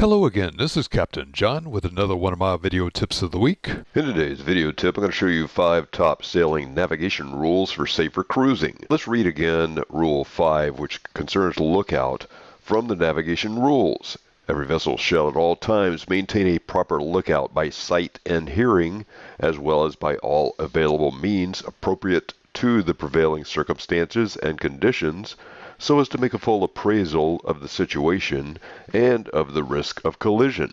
Hello again, this is Captain John with another one of my video tips of the week. In today's video tip, I'm going to show you 5 top sailing navigation rules for safer cruising. Let's read again Rule 5, which concerns lookout from the navigation rules. Every vessel shall at all times maintain a proper lookout by sight and hearing, as well as by all available means appropriate to the prevailing circumstances and conditions, so as to make a full appraisal of the situation and of the risk of collision.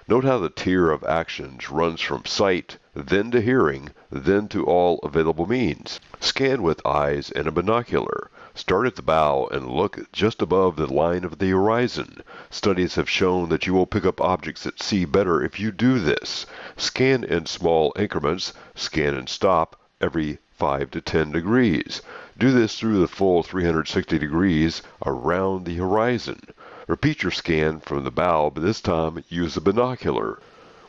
Note how the tier of actions runs from sight, then to hearing, then to all available means. Scan with eyes and a binocular. Start at the bow and look just above the line of the horizon. Studies have shown that you will pick up objects at sea better if you do this. Scan in small increments. Scan and stop every 5 to 10 degrees. Do this through the full 360 degrees around the horizon. Repeat your scan from the bow, but this time use a binocular.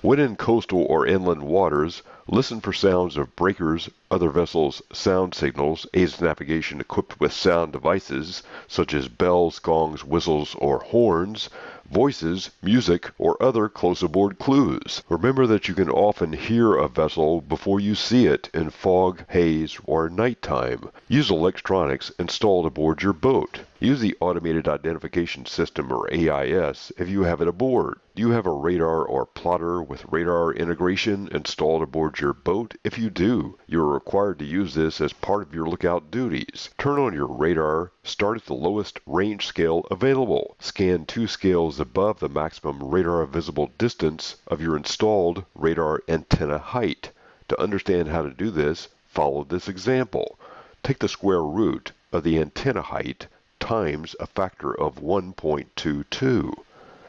When in coastal or inland waters, listen for sounds of breakers, other vessels' sound signals, aids navigation equipped with sound devices such as bells, gongs, whistles, or horns, voices, music, or other close aboard clues. Remember that you can often hear a vessel before you see it in fog, haze, or nighttime. Use electronics installed aboard your boat. Use the Automated Identification System, or AIS, if you have it aboard. Do you have a radar or plotter with radar integration installed aboard your boat? If you do, you are required to use this as part of your lookout duties. Turn on your radar. Start at the lowest range scale available. Scan 2 scales above the maximum radar visible distance of your installed radar antenna height. To understand how to do this, follow this example. Take the square root of the antenna height times a factor of 1.22.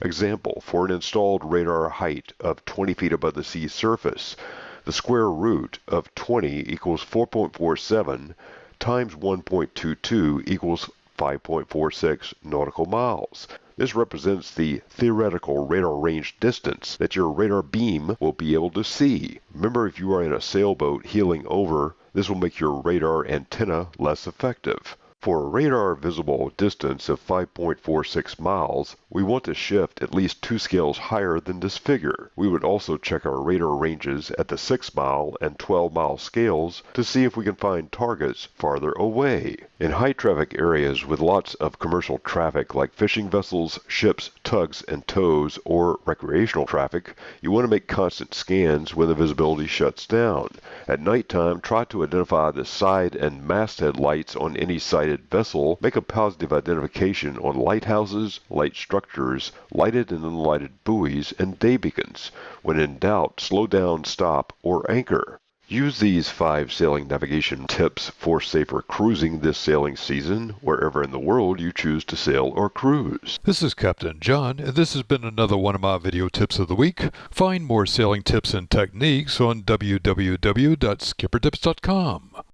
Example, for an installed radar height of 20 feet above the sea surface, the square root of 20 equals 4.47 times 1.22 equals 5.46 nautical miles. This represents the theoretical radar range distance that your radar beam will be able to see. Remember, if you are in a sailboat heeling over, this will make your radar antenna less effective. For a radar visible distance of 5.46 miles, we want to shift at least 2 scales higher than this figure. We would also check our radar ranges at the 6-mile and 12-mile scales to see if we can find targets farther away. In high traffic areas with lots of commercial traffic like fishing vessels, ships, tugs, and tows, or recreational traffic, you want to make constant scans when the visibility shuts down. At nighttime, try to identify the side and masthead lights on any sighted vessel. Make a positive identification on lighthouses, light structures, lighted and unlighted buoys, and day beacons. When in doubt, slow down, stop, or anchor. Use these 5 sailing navigation tips for safer cruising this sailing season, wherever in the world you choose to sail or cruise. This is Captain John, and this has been another one of my video tips of the week. Find more sailing tips and techniques on www.skippertips.com.